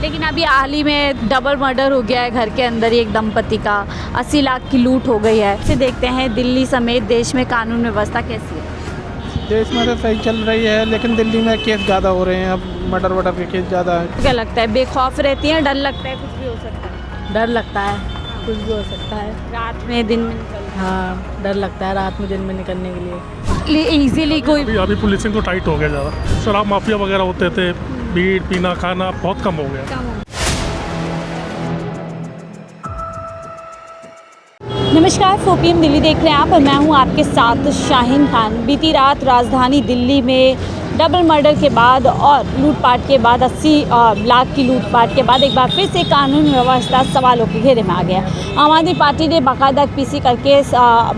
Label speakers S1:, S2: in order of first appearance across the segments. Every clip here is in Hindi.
S1: लेकिन अभी हाल ही में डबल मर्डर हो गया है घर के अंदर ही एक दंपति का, 80 लाख की लूट हो गई है। इसे देखते हैं दिल्ली समेत देश में कानून व्यवस्था कैसी है।
S2: देश में तो सही चल रही है, लेकिन दिल्ली में केस ज़्यादा हो रहे हैं। अब मर्डर के केस ज़्यादा है।
S1: क्या लगता है, बेखौफ रहती है, डर लगता है कुछ भी हो सकता है?
S3: डर लगता है, कुछ भी हो सकता है।
S1: रात में दिन में निकलना,
S3: हाँ, डर लगता है रात में दिन में निकलने के लिए।
S1: इजीली कोई
S4: अभी पुलिसिंग तो टाइट हो गया ज़्यादा। शराब माफिया वगैरह होते थे, बीड़ पीना खाना बहुत कम हो गया।
S1: कम हो। नमस्कार, 4PM दिल्ली देख रहे हैं आप और मैं हूं आपके साथ शाहीन खान। बीती रात राजधानी दिल्ली में डबल मर्डर के बाद और लूटपाट के बाद 80 लाख की लूटपाट के बाद एक बार फिर से कानून व्यवस्था सवालों के घेरे में आ गया। आम आदमी पार्टी ने बाकायदा पीसी करके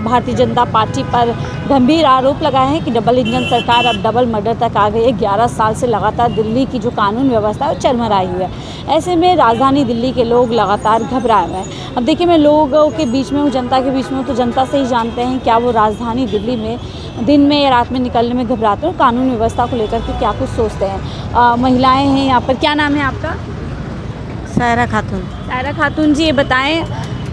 S1: भारतीय जनता पार्टी पर गंभीर आरोप लगाए हैं कि डबल इंजन सरकार अब डबल मर्डर तक आ गई है। 11 साल से लगातार दिल्ली की जो कानून व्यवस्था है वो चरमराई हुई है। ऐसे में राजधानी दिल्ली के लोग लगातार घबराए हुए हैं। अब देखिए, मैं लोगों के बीच में हूँ, जनता के बीच में हूँ, तो जनता से ही जानते हैं क्या वो राजधानी दिल्ली में दिन में या रात में निकलने में घबराते हैं, कानून व्यवस्था को लेकर के क्या कुछ सोचते हैं। महिलाएं हैं यहाँ पर। क्या नाम है आपका?
S3: सायरा खातून।
S1: सायरा खातून जी, ये बताएं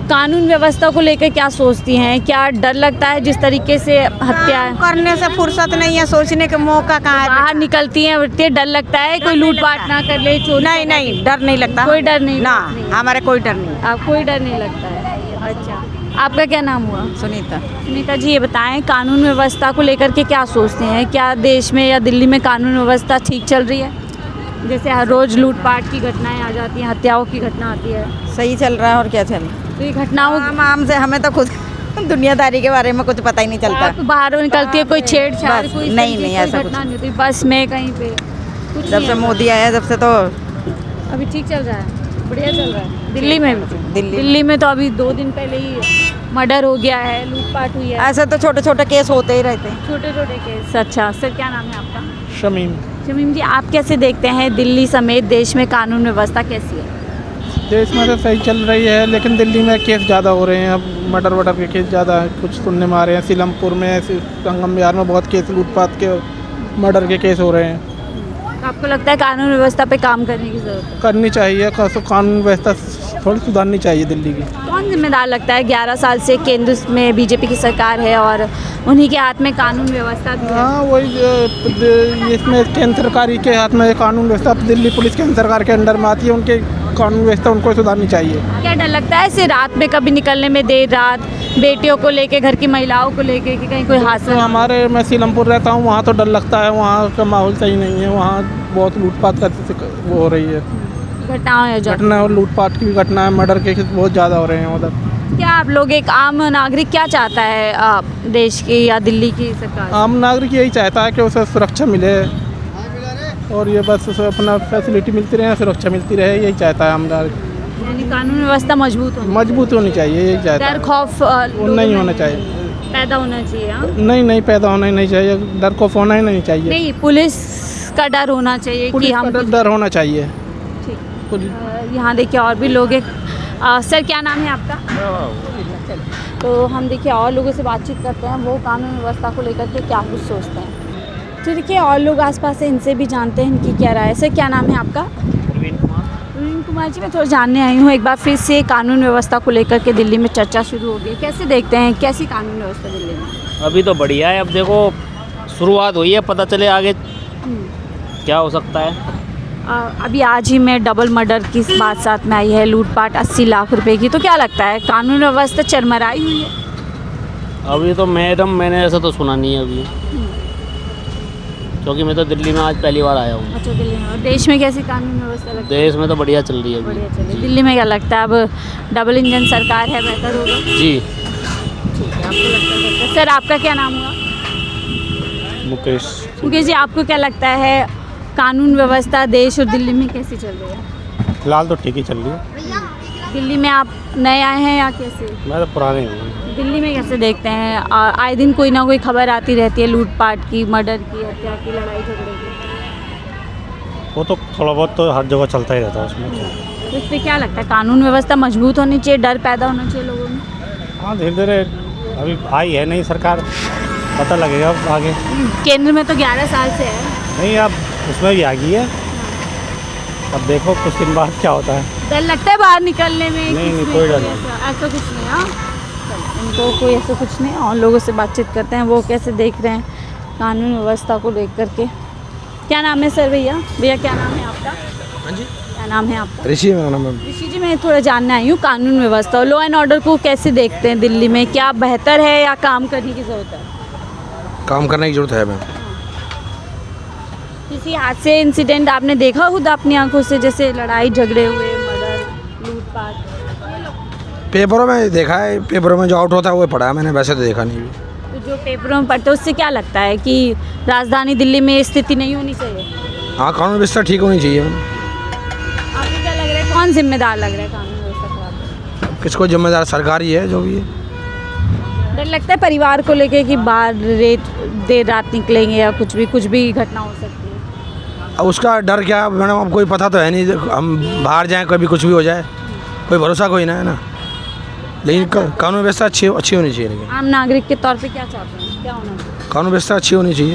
S1: कानून व्यवस्था को लेकर क्या सोचती हैं? क्या डर लगता है जिस तरीके से हत्या
S3: करने से फुर्सत नहीं है, सोचने का मौका कहाँ है?
S1: बाहर निकलती हैं उठती डर लगता है कोई लूटपाट ना कर ले, चोरी
S3: नहीं नहीं, डर नहीं लगता।
S1: कोई डर नहीं
S3: ना, हमारे कोई डर नहीं।
S1: आप कोई डर नहीं लगता है? अच्छा, आपका क्या नाम हुआ?
S3: सुनीता।
S1: सुनीता जी, ये बताएं कानून व्यवस्था को लेकर के क्या सोचते हैं? क्या देश में या दिल्ली में कानून व्यवस्था ठीक चल रही है? जैसे हर रोज़ लूटपाट की घटनाएं आ जाती हैं, हत्याओं की घटना आती है,
S3: सही चल रहा है और क्या चल रहा है?
S1: तो ये घटनाओं
S3: आम से हमें तो खुद दुनियादारी के बारे में कुछ पता ही नहीं चलता।
S1: आप बाहर निकलती है कोई छेड़छाड़,
S3: बस,
S1: कोई
S3: नहीं, नहीं, ऐसा
S1: घटना
S3: कुछ
S1: नहीं होती बस में कहीं पे? कुछ
S3: जब
S1: नहीं
S3: से
S1: है।
S3: मोदी आया जब से तो
S1: अभी ठीक चल रहा है, बढ़िया चल रहा है दिल्ली में भी?
S3: दिल्ली
S1: में तो अभी 2 दिन पहले ही मर्डर हो गया है, लूटपाट हुई है,
S3: ऐसे तो छोटे छोटे केस होते ही रहते हैं।
S1: छोटे छोटे केस। अच्छा सर, क्या नाम है आपका?
S2: शमीम।
S1: शमीम जी, आप कैसे देखते हैं दिल्ली समेत देश में कानून व्यवस्था कैसी है?
S2: देश में तो सही चल रही है, लेकिन दिल्ली में केस ज़्यादा हो रहे हैं। अब मर्डर के केस ज़्यादा है, कुछ सुनने में आ रहे हैं। सीलमपुर में, संगम बिहार में बहुत केस लूटपाट के मर्डर के केस हो रहे हैं।
S1: तो आपको लगता है कानून व्यवस्था पे काम करने की ज़रूरत है?
S2: करनी चाहिए, कानून व्यवस्था थोड़ी सुधारनी चाहिए दिल्ली की।
S1: कौन जिम्मेदार लगता है? 11 साल से केंद्र में बीजेपी की सरकार है और उन्हीं के हाथ में कानून व्यवस्था भी है।
S2: हाँ, वही इसमें केंद्र सरकार के हाथ में कानून व्यवस्था। दिल्ली पुलिस केंद्र सरकार के अंडर में आती है, उनके कानून व्यवस्था उनको सुधारनी चाहिए।
S1: क्या डर लगता है ऐसे रात में कभी निकलने में, देर रात बेटियों को लेके, घर की महिलाओं को लेके कि कहीं कोई हादसा?
S2: तो हमारे मैं सीलमपुर रहता हूँ, वहाँ तो डर लगता है। वहाँ का माहौल सही नहीं है, वहाँ बहुत लूटपाट वो हो रही है, घटना और लूटपाट की भी घटना है। मर्डर के केस बहुत ज़्यादा हो रहे हैं उधर।
S1: क्या आप लोग, एक आम नागरिक क्या चाहता है देश की या दिल्ली की सरकार?
S2: आम नागरिक यही चाहता है कि उसे सुरक्षा मिले और ये बस उसे अपना फैसिलिटी मिलती रहे, सुरक्षा मिलती रहे, यही चाहता है आम नागरिक।
S1: यानी कानून व्यवस्था मजबूत
S2: होनी चाहिए, यही चाहता
S1: डर
S2: है।
S1: खौफ
S2: वो नहीं होना चाहिए,
S1: पैदा होना चाहिए। हाँ?
S2: नहीं पैदा होना ही नहीं चाहिए, डर खौफ होना ही नहीं चाहिए।
S1: नहीं, पुलिस का डर होना चाहिए कि हम
S2: डर होना चाहिए।
S1: यहाँ देखिए और भी लोग हैं। सर, क्या नाम है आपका? तो हम देखिए और लोगों से बातचीत करते हैं, वो कानून व्यवस्था को लेकर के क्या कुछ सोचते हैं। तो देखिए और लोग आसपास हैं, इनसे भी जानते हैं इनकी क्या राय है। सर, क्या नाम है आपका? प्रवीण कुमार जी, मैं थोड़ा जानने आई हूँ। एक बार फिर से कानून व्यवस्था को लेकर के दिल्ली में चर्चा शुरू हो गई, कैसे देखते हैं, कैसी कानून व्यवस्था दिल्ली में?
S5: अभी तो बढ़िया है। अब देखो शुरुआत हुई है, पता चले आगे क्या हो सकता है।
S1: अभी आज ही में डबल मर्डर की बात साथ में आई है, लूटपाट 80 लाख रुपए की। तो क्या लगता है कानून व्यवस्था चरमराई हुई है?
S5: अभी तो मैंने ऐसा तो सुना नहीं है अभी, क्योंकि मैं तो दिल्ली में आज पहली बार आया हूँ।
S1: अच्छा, दिल्ली में। और देश में कैसी कानून व्यवस्था लगती है?
S5: देश में तो बढ़िया चल रही है
S1: बढ़िया चल रही है।
S5: अभी।
S1: दिल्ली में क्या लगता है अब डबल इंजन सरकार है, बेहतर होगा?
S5: जी,
S1: ठीक है, आपको लगता है बेहतर। सर, आपका क्या नाम हुआ? मुकेश जी, आपको क्या लगता है कानून व्यवस्था देश और दिल्ली में कैसी चल रही है?
S4: फिलहाल तो ठीक ही चल रही है।
S1: दिल्ली में आप नए आए हैं या कैसे?
S4: मैं तो पुराने हूँ।
S1: दिल्ली में कैसे देखते हैं? आए दिन कोई ना कोई खबर आती रहती है, लूटपाट की, मर्डर की, हत्या की, लड़ाई झगड़े की।
S4: वो तो थोड़ा बहुत तो हर जगह चलता ही रहता है उसमें।
S1: तो इस पर क्या लगता है कानून व्यवस्था मजबूत होनी चाहिए, डर पैदा होना चाहिए लोगों में?
S4: हाँ, धीरे धीरे अभी आई है नई सरकार, पता लगेगा आगे।
S1: केंद्र में तो 11 साल से है।
S4: नहीं, अब उसमें भी आ गई है,
S6: अब देखो कुछ दिन बाद क्या होता है।
S1: डर लगता है बाहर निकलने में?
S6: नहीं,
S1: किसमें?
S6: कोई डर नहीं।
S1: ऐसा कुछ नहीं। हाँ, चलो, इनको कोई ऐसा कुछ नहीं। और लोगों से बातचीत करते हैं, वो कैसे देख रहे हैं कानून व्यवस्था को लेकर के। क्या नाम है सर? भैया क्या नाम है आपका?
S7: हाँ जी,
S1: क्या नाम है आपका?
S7: ऋषि मेरा नाम है।
S1: ऋषि जी, मैं थोड़ा जानना आई हूँ कानून व्यवस्था और लॉ एंड ऑर्डर को कैसे देखते हैं दिल्ली में? क्या बेहतर है या काम करने की ज़रूरत है?
S7: काम करने की जरूरत है मैम।
S1: किसी हादसे इंसिडेंट आपने देखा खुद अपनी आंखों से, जैसे लड़ाई झगड़े हुए, मर्डर, लूटपाट?
S7: पेपरों में देखा है, पेपरों में जो आउट होता है वो पढ़ा है मैंने, वैसे तो देखा नहीं।
S1: तो जो पेपरों में पढ़ते हैं उससे क्या लगता है कि राजधानी दिल्ली में ये स्थिति नहीं होनी चाहिए?
S7: हाँ, कानून व्यवस्था ठीक होनी चाहिए मैम।
S1: आपको क्या लग रहा है, कौन जिम्मेदार लग रहा है कानून व्यवस्था खराब?
S7: किसको जिम्मेदार? सरकार ही है जो भी है।
S1: डर लगता है परिवार को लेके कि बाहर देर रात निकलेंगे या कुछ भी घटना हो सकती है?
S7: अब उसका डर क्या मैडम, अब कोई पता तो है नहीं, हम बाहर जाएं कभी कुछ भी हो जाए, कोई भरोसा कोई ना है ना। लेकिन कानून व्यवस्था अच्छी होनी चाहिए। लेकिन
S1: आम नागरिक के तौर पे क्या चाहते हैं, क्या होना चाहिए?
S7: कानून व्यवस्था अच्छी होनी चाहिए।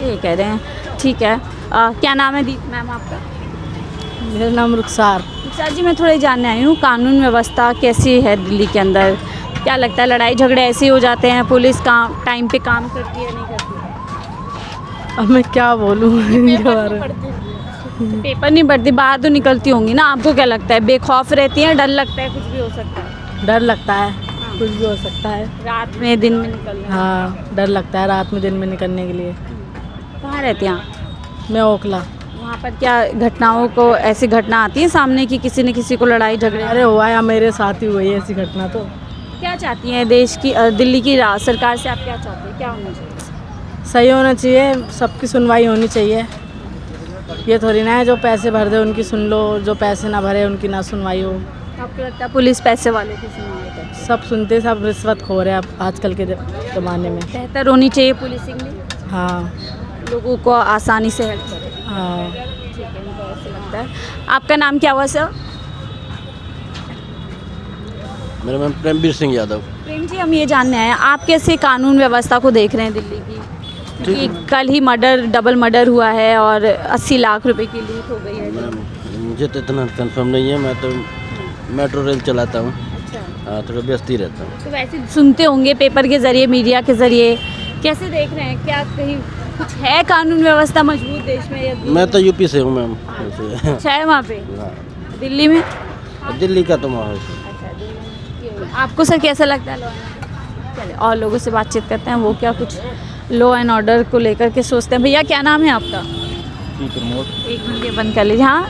S1: ये कह रहे हैं। ठीक है, क्या नाम है मैम आपका?
S3: मेरा नाम रुखसार।
S1: सर जी, मैं थोड़ी जानने आई हूँ कानून व्यवस्था कैसी है दिल्ली के अंदर? क्या लगता है लड़ाई झगड़े ऐसे ही हो जाते हैं? पुलिस काम टाइम पे काम करती है नहीं करती?
S3: अब मैं क्या बोलूँ इनके बारे में।
S1: पेपर नहीं पढ़ती, बाहर तो निकलती होंगी ना, आपको क्या लगता है बेखौफ रहती हैं? डर लगता है कुछ भी हो सकता है?
S3: डर लगता है, कुछ भी हो सकता है।
S1: रात में दिन में निकलना?
S3: हाँ, डर लगता है रात में दिन में निकलने के लिए।
S1: कहाँ रहते हैं आप?
S3: मैं ओखला।
S1: वहाँ पर क्या घटनाओं को ऐसी घटना आती है सामने की किसी न किसी को लड़ाई झगड़े?
S3: अरे हुआ या मेरे साथ ही हुई है ऐसी घटना। तो
S1: क्या चाहती हैं देश की दिल्ली की सरकार से? आप क्या चाहते हैं, क्या होना चाहिए?
S3: सही होना चाहिए, सबकी सुनवाई होनी चाहिए। ये थोड़ी ना है जो पैसे भर दे उनकी सुन लो, जो पैसे ना भरे उनकी ना सुनवाई हो।
S1: आपको लगता है पुलिस पैसे वालों की सुनवाई करती है?
S3: सब सुनते, सब रिश्वत खो रहे हैं अब आजकल के ज़माने में।
S1: बेहतर होनी चाहिए पुलिसिंग में,
S3: हाँ
S1: लोगों को आसानी से हेल्प करे।
S3: हाँ।
S1: ठीक है, इनको ऐसे लगता है। आपका नाम क्या हुआ सर?
S8: मेरा नाम प्रेमवीर सिंह यादव।
S1: प्रेम जी, हम ये जानने आए हैं आप कैसे कानून व्यवस्था को देख रहे हैं दिल्ली की? क्योंकि कल ही डबल मर्डर हुआ है और 80 लाख रुपए की लूट हो गई है।
S8: मुझे तो इतना कंफर्म नहीं है, मैं तो मेट्रो रेल चलाता हूँ।
S1: अच्छा,
S8: हाँ, थोड़ा व्यस्त ही रहता हूँ।
S1: तो वैसे सुनते होंगे पेपर के ज़रिए, मीडिया के ज़रिए, कैसे देख रहे हैं? क्या कहीं कुछ है कानून व्यवस्था मजबूत देश में या
S8: मैं तो यूपी से हूँ मैम।
S1: अच्छा है वहाँ पे?
S8: हाँ,
S1: दिल्ली में?
S8: दिल्ली का तो माहौल।
S1: अच्छा, दिल्ली में। आपको सर कैसा लगता है लॉ एंड ऑर्डर? चलिए और लोगों से बातचीत करते हैं, वो क्या कुछ लॉ एंड ऑर्डर को लेकर के सोचते हैं। भैया क्या नाम है आपका?
S6: प्रमोद।
S1: एक मिनट ये बंद कर लीजिए। हाँ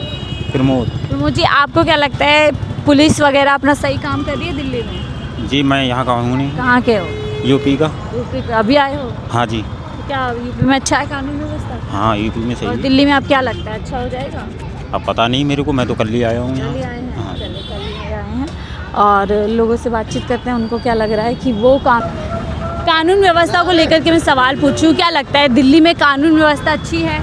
S1: प्रमोद जी, आपको क्या लगता है पुलिस वगैरह अपना सही काम कर रही है दिल्ली में?
S6: जी, मैं यहाँ का हूँ नहीं,
S1: कहाँ के हो?
S6: यूपी का।
S1: यूपी का? अभी आए हो?
S6: हाँ जी।
S1: तो क्या यूपी में अच्छा है कानून व्यवस्था?
S6: हाँ, यूपी में सही
S1: और
S6: है।
S1: दिल्ली में आप क्या लगता है अच्छा हो जाएगा?
S6: अब पता नहीं मेरे को, मैं तो कल ही आया हूँ
S1: कल ही
S6: यहाँ।
S1: आए हैं?
S6: हाँ।
S1: चलिए, कल ही आए हैं और लोगों से बातचीत करते हैं, उनको क्या लग रहा है कि वो कानून व्यवस्था को लेकर के मैं सवाल पूछूं, क्या लगता है दिल्ली में कानून व्यवस्था अच्छी है?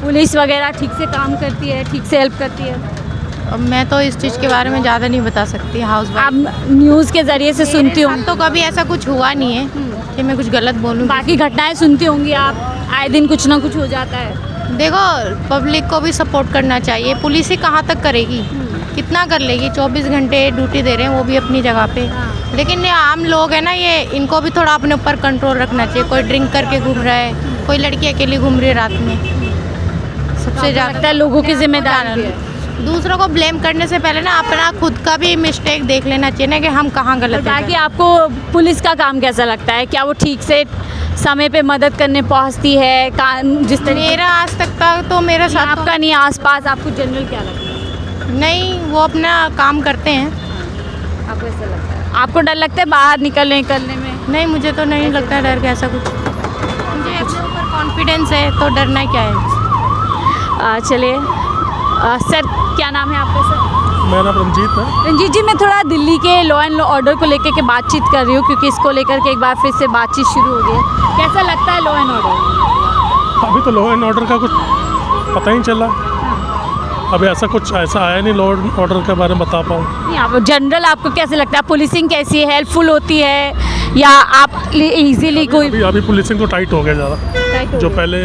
S1: पुलिस वगैरह ठीक से काम करती है, ठीक से हेल्प करती है?
S9: अब मैं तो इस चीज़ के बारे में ज़्यादा नहीं बता सकती। हाउस
S1: आप न्यूज़ के ज़रिए से सुनती हूँ
S9: तो कभी ऐसा कुछ हुआ नहीं है कि मैं कुछ गलत बोलूँ।
S1: बाकी घटनाएं सुनती होंगी आप, आए दिन कुछ ना कुछ हो जाता है।
S9: देखो, पब्लिक को भी सपोर्ट करना चाहिए। पुलिस ही कहाँ तक करेगी, कितना कर लेगी? 24 घंटे ड्यूटी दे रहे हैं, वो भी अपनी जगह पे। लेकिन ये आम लोग हैं ना, ये इनको भी थोड़ा अपने ऊपर कंट्रोल रखना चाहिए। कोई ड्रिंक करके घूम रहा है, कोई लड़की अकेली घूम रही है रात में। सबसे ज़्यादा
S1: लोगों की जिम्मेदारी है।
S9: दूसरों को ब्लेम करने से पहले ना अपना खुद का भी मिस्टेक देख लेना चाहिए ना, कि हम कहाँ गलत हैं।
S1: बाकी आपको पुलिस का काम कैसा लगता है? क्या वो ठीक से समय पे मदद करने पहुंचती है? जिस तरीके
S9: मेरा आज तक का तो मेरा साथ
S1: आपका नहीं, आसपास आपको जनरल क्या लगता है?
S9: नहीं, वो अपना काम करते हैं।
S1: आपको ऐसा लगता है? आपको डर लगता है बाहर निकलने में?
S9: नहीं, मुझे तो नहीं लगता डर के ऐसा कुछ। मुझे अपने ऊपर कॉन्फिडेंस है, तो डरना क्या है।
S1: चलिए सर, क्या नाम है आपका सर?
S4: मेरा नाम रंजीत है।
S1: रंजीत जी, मैं थोड़ा दिल्ली के लॉ एंड ऑर्डर को लेकर के बातचीत कर रही हूँ, क्योंकि इसको लेकर के एक बार फिर से बातचीत शुरू हो गई है। कैसा लगता है लॉ एंड ऑर्डर?
S4: अभी तो लॉ एंड ऑर्डर का कुछ पता ही नहीं चला। अभी ऐसा आया नहीं लॉ एंड ऑर्डर के बारे में बता पाऊँ।
S1: नहीं, आप जनरल आपको कैसे लगता है पुलिसिंग कैसी है? हेल्पफुल होती है या आप इजीली कोई?
S4: अभी पुलिसिंग तो टाइट हो गया ज़्यादा, जो पहले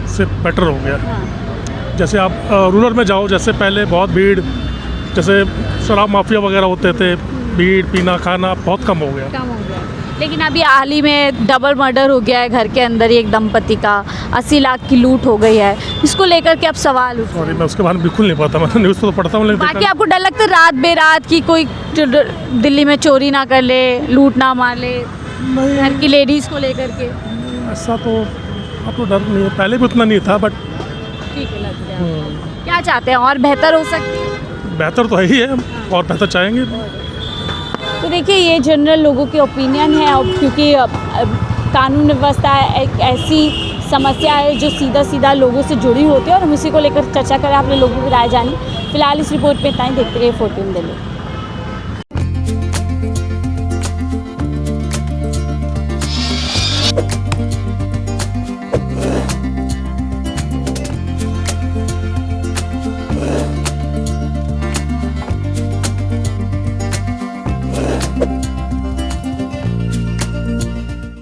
S4: से बेटर हो गया। जैसे आप रूरल में जाओ, जैसे पहले बहुत भीड़, जैसे शराब माफिया वगैरह होते थे, भीड़ पीना खाना बहुत कम हो गया।
S1: कम हो गया। लेकिन अभी हाल ही में डबल मर्डर हो गया है घर के अंदर ही एक दंपति का, 80 लाख की लूट हो गई है, इसको लेकर के अब सवाल उठ
S4: सॉरी, मैं उसके बारे में बिल्कुल नहीं पता, मैं न्यूज़ तो पढ़ता हूँ लेकिन
S1: बाकी आपको डर लगता है रात बेरात की कोई दिल्ली में चोरी ना कर ले, लूट ना मार ले, घर की लेडीज़ को लेकर के?
S4: ऐसा तो आपको डर नहीं है, पहले भी उतना नहीं था, बट
S1: ठीक है, लगता है आपको। क्या चाहते हैं और बेहतर हो सकती है?
S4: बेहतर तो है ही है, और बेहतर चाहेंगे।
S1: तो देखिए ये जनरल लोगों की ओपिनियन है, और क्योंकि कानून व्यवस्था एक ऐसी समस्या है जो सीधा सीधा लोगों से जुड़ी होती है और हम इसी को लेकर चर्चा करें, आपने लोगों की राय जानी। फिलहाल इस रिपोर्ट पे इतना ही, देखते रहिए 14 दिल्ली।